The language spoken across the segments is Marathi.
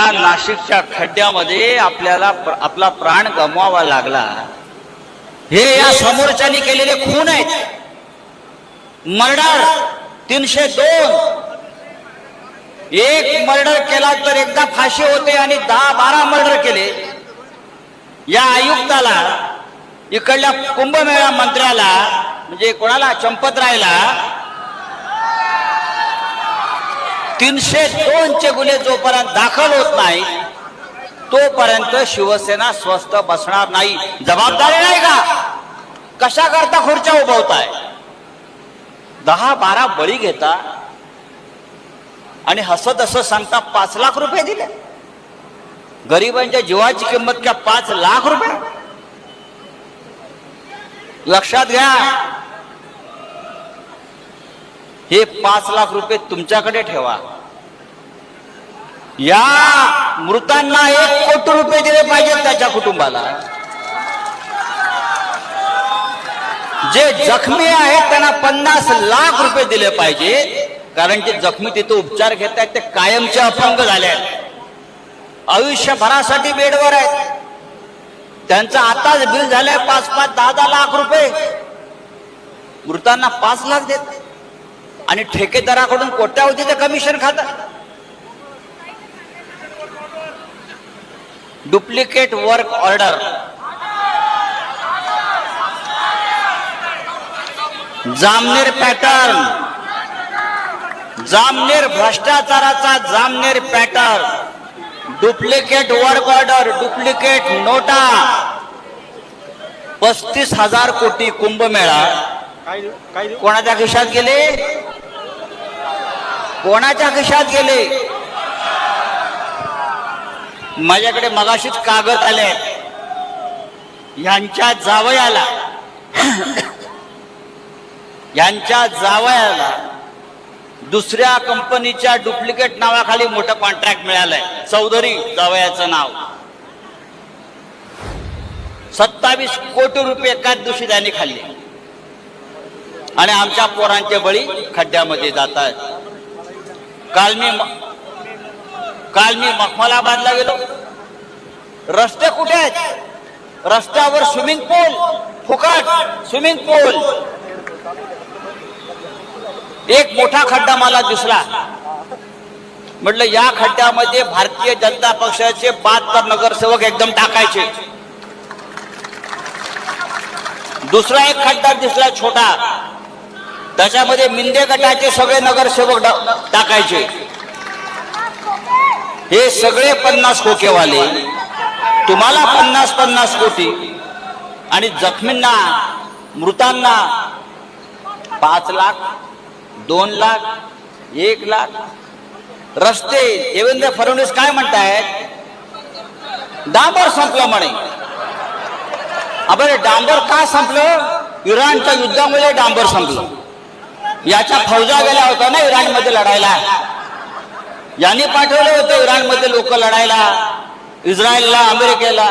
या नाशिकच्या खड्ड्यामध्ये आपल्याला आपला प्राण गमवावा लागला, हे या समोरच्यानी केलेले खून आहेत. मर्डर 302, एक मर्डर केला तर एकदा फाशी होते आणि 10-12 मर्डर केले. या आयुक्ताला, इकडल्या कुंभमेळा मंत्र्याला, म्हणजे कोणाला, चंपतरायला 302 चे गुन्हे जोपर्यंत दाखल होत नाही तोपर्यंत शिवसेना स्वस्थ बसणार नाही. जबाबदारी नाही का? कशा करता खुर्च्या उभवताय? 10-12 बळी घेता आणि हसत हसत सांगता 5 लाख रुपये दिले. गरिबांच्या जीवाची किंमत क्या 5 लाख रुपये? लक्षात घ्या, हे 5 लाख रुपये तुमच्याकडे ठेवा. या मृतांना 1 कोटी रुपये दिले पाहिजेत त्याच्या कुटुंबाला. जे जखमी आहेत त्यांना 50 लाख रुपये दिले पाहिजे, कारण जे जखमी तिथे उपचार घेत आहेत ते कायमचे अपंग झाले आहेत, आयुष्यभरासाठी बेडवर आहेत. त्यांचं आताच बिल झालंय 5-5, 10-10 लाख रुपये. मृतांना 5 लाख देत आणि ठेकेदाराकडून कोट्यावधीचे कमिशन खातात. Duplicate work order, Jamner pattern, Jamner भ्रष्टाचाराचा Jamner pattern, duplicate work order, duplicate नोटा. 35,000 कोटी कुंभमेळा कोणाच्या खिशात गेले? कोणाच्या खिशात गेले? माझ्याकडे मगाशीच कागद आले. यांच्या जावयाला दुसऱ्या कंपनीच्या डुप्लिकेट नावाखाली मोठं कॉन्ट्रॅक्ट मिळालंय. चौधरी जावयाचं नाव. 27 कोटी रुपये एकाच दिवशी त्यांनी खाल्ले आणि आमच्या पोरांचे बळी खड्ड्यामध्ये जात आहेत. काल मी मखमलाबादला गेलो. रस्ते कुठे आहेत? रस्त्यावर स्विमिंग पूल, फुकट स्विमिंग पूल. एक मोठा खड्डा मला दिसला. म्हटलं या खड्ड्यामध्ये भारतीय जनता पक्षाचे 72 नगरसेवक एकदम टाकायचे. दुसरा एक खड्डा दिसला छोटा, त्याच्यामध्ये मिंदे गटाचे सगळे नगरसेवक टाकायचे. हे सगळे 50 खोकेवाले, तुम्हाला 50-50 कोटी आणि जखमींना, मृतांना 5 लाख, 2 लाख, 1 लाख. रस्ते, देवेंद्र फडणवीस काय म्हणतायत? डांबर संपलं म्हणे. अबे डांबर का संपलं? इराणच्या युद्धामुळे डांबर संपलं. याच्या फौजा गेल्या होत्या ना इराणमध्ये लढायला. यांनी पाठवले होते इराणमध्ये लोक लढायला, इस्रायलला, अमेरिकेला.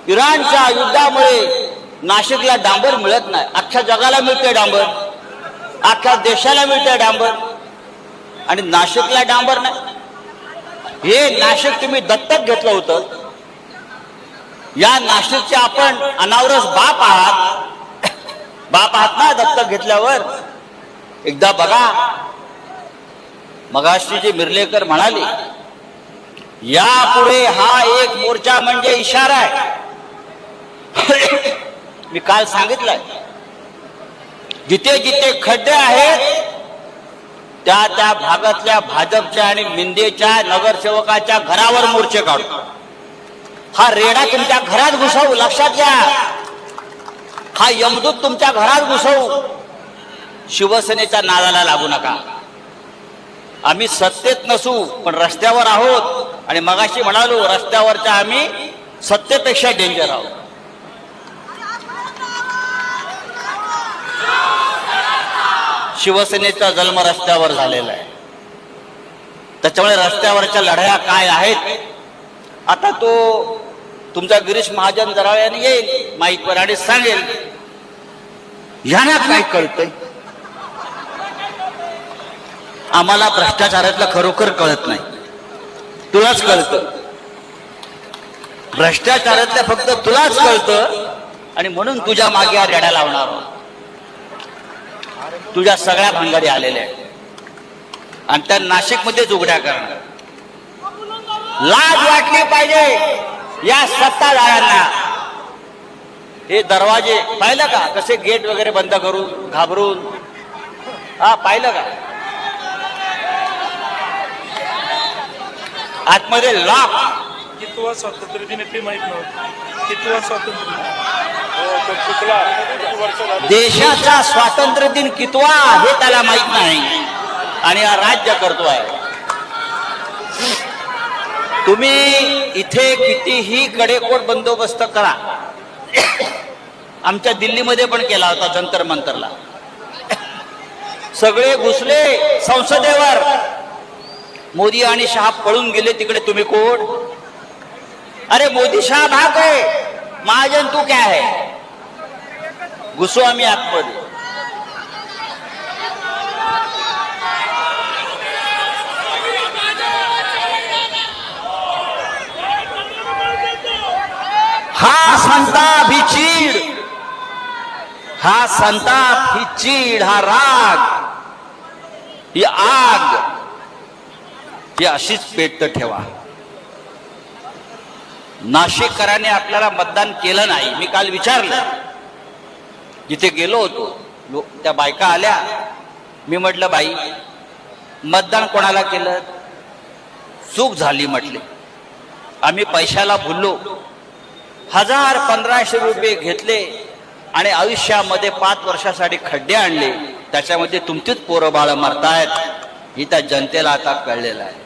इराणच्या युद्धामुळे नाशिकला डांबर मिळत नाही. अख्ख्या जगाला मिळते डांबर, अख्ख्या देशाला मिळते डांबर, आणि नाशिकला डांबर नाही. हे नाशिक तुम्ही दत्तक घेतलं होतं. या नाशिकचे आपण अनावरस बाप आहात. बाप आहात ना दत्तक घेतल्यावर. एकदा बघा, मगाशी जे मिर्लेकर म्हणाले, यापुढे हा एक मोर्चा म्हणजे इशारा आहे. मी काल सांगितलंय, जिथे जिथे खड्डे आहेत त्या त्या भागातल्या भाजपच्या आणि मिंदेच्या नगरसेवकाच्या घरावर मोर्चे काढू. हा रेडा तुमच्या घरात घुसवू. लक्षात घ्या, हा यमदूत तुमच्या घरात घुसवू. शिवसेनेच्या नादाला लागू नका. आम्ही सत्तेत नसू पण रस्त्यावर आहोत, आणि मगाशी म्हणालो रस्त्यावरच्या आम्ही सत्तेपेक्षा डेंजर आहोत. शिवसेनेचा जन्म रस्त्यावर झालेला आहे. त्याच्यामुळे रस्त्यावरच्या लढाया काय आहेत, आता तो तुमचा गिरीश महाजन जराव्याने येईल माईकवर आणि सांगेल. ह्यांना काय कळतंय? आम्हाला भ्रष्टाचारातलं खरोखर कळत नाही. तुलाच कळतं. भ्रष्टाचारातलं फक्त तुलाच कळतं आणि म्हणून तुझ्या मागे हा रेडा लावणार आहोत. तुझ्या सगळ्या भानगडी आलेल्या आहेत आणि त्या नाशिकमध्येच उघड्या करणार. लाज वाटली पाहिजे या सत्ताधाऱ्यांना. हे दरवाजे पाहिलं का कसे गेट वगैरे बंद करून घाबरून? हा पाहिलं का? आतमध्ये लॉक. कितवा स्वातंत्र्य दिन ते माहित नव्हतं. कितवा स्वातंत्र्य देशाचा स्वातंत्र्य दिन कितवा हे त्याला माहित नाही आणि हा राज्य करतोय. तुम्ही इथे कितीही कडेकोट बंदोबस्त करा. आमच्या दिल्लीमध्ये पण केला होता जंतर मंतरला. सगळे घुसले संसदेवर. मोदी आणि शहा पळून गेले तिकडे. तुम्ही कोण? अरे मोदी शहा भाग है, महाजन तू क्या है? घुसो आम्ही आतमध्ये. हा संताप ही चीड, हा संताप ही चीड, हा राग, ही आग, ही अशीच पेटत ठेवा. नाशिककरांनी आपल्याला मतदान केलं नाही. मी काल विचारलं, जिथे गेलो होतो त्या बायका आल्या. मी म्हटलं बाई मतदान कोणाला केलं? चूक झाली म्हटले. आम्ही पैशाला भुललो. 1000-1500 रुपये घेतले आणि आयुष्यामध्ये 5 वर्षासाठी खड्डे आणले. त्याच्यामध्ये तुमचीच पोरं बाळ मरतायत. ही त्या जनतेला आता कळलेलं आहे.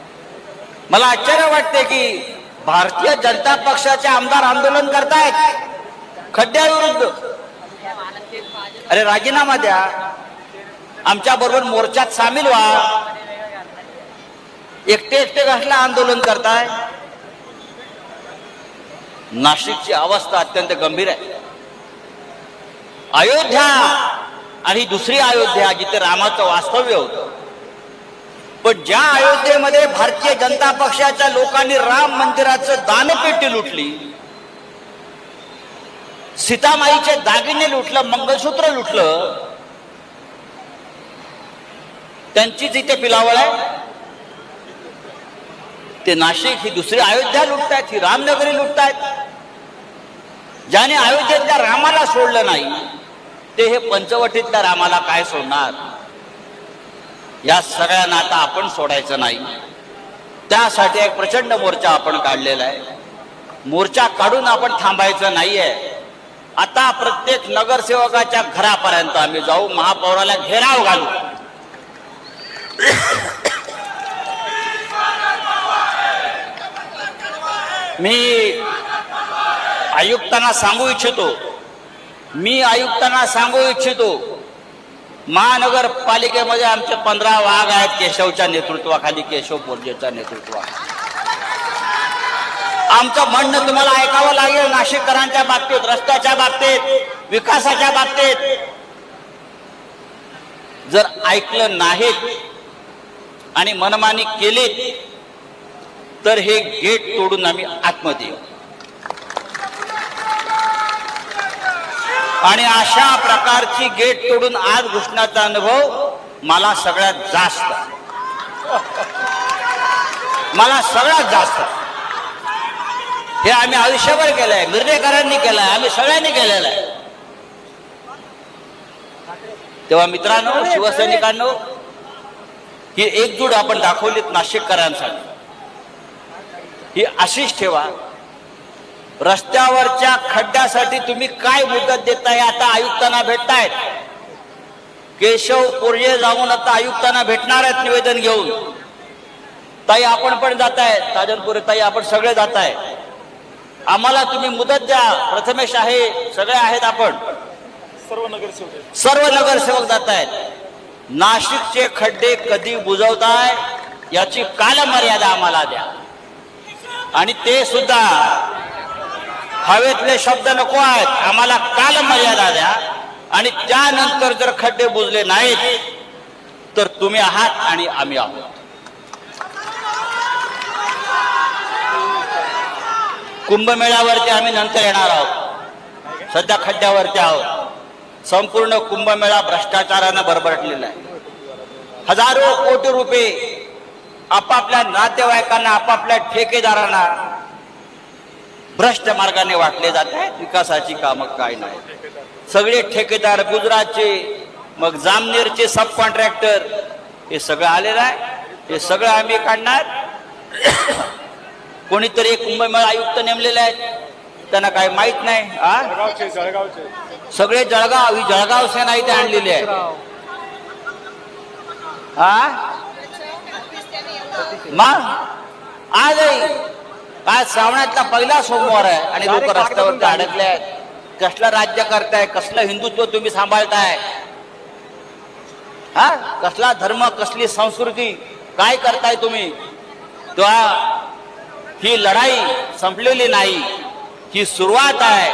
मला आश्चर्य वाटते की भारतीय जनता पक्षाचे आमदार आंदोलन करतायत खड्ड्याविरुद्ध. अरे राजीनामा द्या, आमच्या बरोबर मोर्चात सामील व्हा. एकटे एकटे कसला आंदोलन करताय? नाशिकची अवस्था अत्यंत गंभीर आहे. अयोध्या आणि दुसरी अयोध्या जिथे रामाचं वास्तव्य होतं, पण ज्या अयोध्येमध्ये भारतीय जनता पक्षाच्या लोकांनी राम मंदिराचं दानपेटी लुटली, सीतामाईचे दागिने लुटलं, मंगळसूत्र लुटलं, त्यांचीच इथे पिलावळ आहे. ते नाशिक ही दुसरी अयोध्या लुटतायत, ही रामनगरी लुटतायत. ज्याने अयोध्येतल्या रामाला सोडलं नाही ते हे पंचवटीतल्या रामाला काय सोडणार? या सगळ्यांना आता आपण सोडायचं नाही. त्यासाठी एक प्रचंड मोर्चा आपण काढलेला आहे. मोर्चा काढून आपण थांबायचं नाहीये. आता प्रत्येक नगरसेवकाच्या घरापर्यंत आम्ही जाऊ, महापौराला घेराव घालू. मी आयुक्तांना सांगू इच्छितो, महानगरपालिकेमध्ये आमचे 15 वाघ आहेत केशवच्या नेतृत्वाखाली, केशव पोर्जेच्या नेतृत्वाखाली. आमचं म्हणणं तुम्हाला ऐकावं लागेल. नाशिककरांच्या बाबतीत, रस्त्याच्या बाबतीत, विकासाच्या बाबतीत जर ऐकलं नाहीत आणि मनमानी केली तर हे गेट तोडून आम्ही आतमध्ये येऊ. आणि अशा प्रकारची गेट तोडून आज घुसण्याचा अनुभव मला सगळ्यात जास्त हे आम्ही आयुष्यभर केलंय, निर्णयकारांनी केलंय, आम्ही सगळ्यांनी केलेलं आहे. तेव्हा मित्रांनो, शिवसैनिकांनो, ही एकजूट आपण दाखवलीत नाशिककरांसाठी. ही अशीच ठेवा. रस्त्यावरच्या खड्ड्यासाठी तुम्ही काय मुदत देताय? आता आयुक्तांना भेटतायत. केशव पोर्जे जाऊन आता आयुक्तांना भेटणार आहेत निवेदन घेऊन. ताई आपण पण जाताय, ताजनपुरे ताई आपण सगळे जाताय. आम्हाला तुम्ही मुदत द्या. प्रथमेश आहे, सगळे आहेत, आपण सर्व नगरसेवक जात आहेत. नाशिकचे खड्डे कधी बुजवताय याची कालमर्यादा आम्हाला द्या. आणि ते सुद्धा हवेतले शब्द नको आहेत, आम्हाला कालमर्यादा द्या. आणि त्यानंतर जर खड्डे बुजले नाहीत तर तुम्ही आहात आणि आम्ही आहोत. कुंभमेळ्यावरती आम्ही नंतर येणार आहोत. सध्या खड्ड्यावरती आहोत. संपूर्ण कुंभमेळा भ्रष्टाचारानं बरबरटलेला आहे. हजारो कोटी रुपये आपापल्या नातेवाईकांना, आपापल्या ठेकेदारांना भ्रष्ट मार्गाने वाटले जात आहेत. विकासाची कामं काय नाही. सगळे ठेकेदार गुजरातचे, मग जामनेरचे सब कॉन्ट्रॅक्टर, हे सगळं आलेलं आहे. हे सगळं आम्ही काढणार. कोणीतरी कुंभमेळा आयुक्त नेमलेले आहेत, त्यांना काही माहित नाही. सगळे जळगाव, ही जळगाव सेना इथे आणलेली आहे. मग आज श्रावणातला पहिला सोमवार आहे आणि लोक रस्त्यावरती अडकले आहेत. कसलं राज्य करताय, कसलं हिंदुत्व तुम्ही सांभाळताय, कसला धर्म, कसली संस्कृती, काय करताय तुम्ही? तेव्हा ही लढाई संपलेली नाही, ही सुरुवात आहे.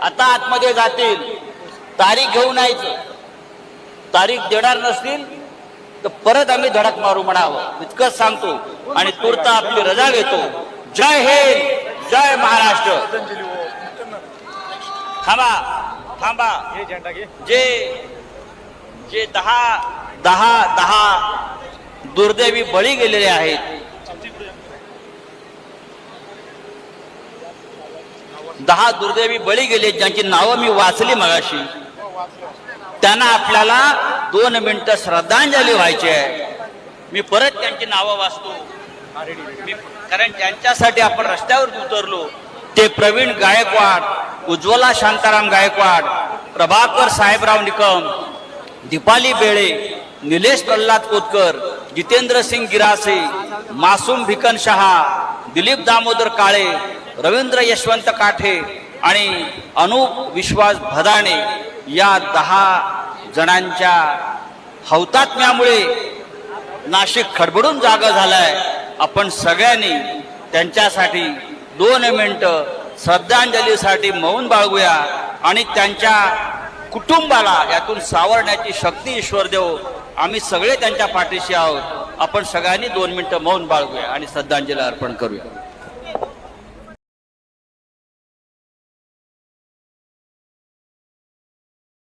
आता आतमध्ये जातील, तारीख घेऊन यायचं. तारीख देणार नसतील तर परत आम्ही धडक मारू म्हणावं, इतकंच सांगतो. आणि तुर्त आपली रजा घेतो. जय हिंद, जय महाराष्ट्र. थांबा. जे जे 10 दुर्दैवी बळी गेलेले आहेत, 10 दुर्दैवी बळी गेले, ज्यांची नावं मी वाचली मगाशी, त्यांना आपल्याला 2 मिनिटं श्रद्धांजली व्हायची आहे. मी परत त्यांची नावं वाचतो, कारण ज्यांच्यासाठी आपण रस्त्यावर उतरलो ते प्रवीण गायकवाड, उज्ज्वला शांताराम गायकवाड, प्रभाकर साहेबराव निकम, दीपाली बेळे, निलेश प्रल्हाद कोतकर, जितेंद्र सिंग गिरासे, मासूम भिकन शहा, दिलीप दामोदर काळे, रवींद्र यशवंत काठे आणि अनुप विश्वास भदाणे या 10 जणांच्या हौतात्म्यामुळे नाशिक खडबडून जागा झालाय. आपण सगळ्यांनी त्यांच्यासाठी 2 मिनिटं श्रद्धांजलीसाठी मौन बाळगूया आणि त्यांच्या कुटुंबाला यातून सावरण्याची शक्ती ईश्वर देव. आम्ही सगळे त्यांच्या पाठीशी आहोत. आपण सगळ्यांनी 2 मिनिटं मौन बाळगूया आणि श्रद्धांजली अर्पण करूया.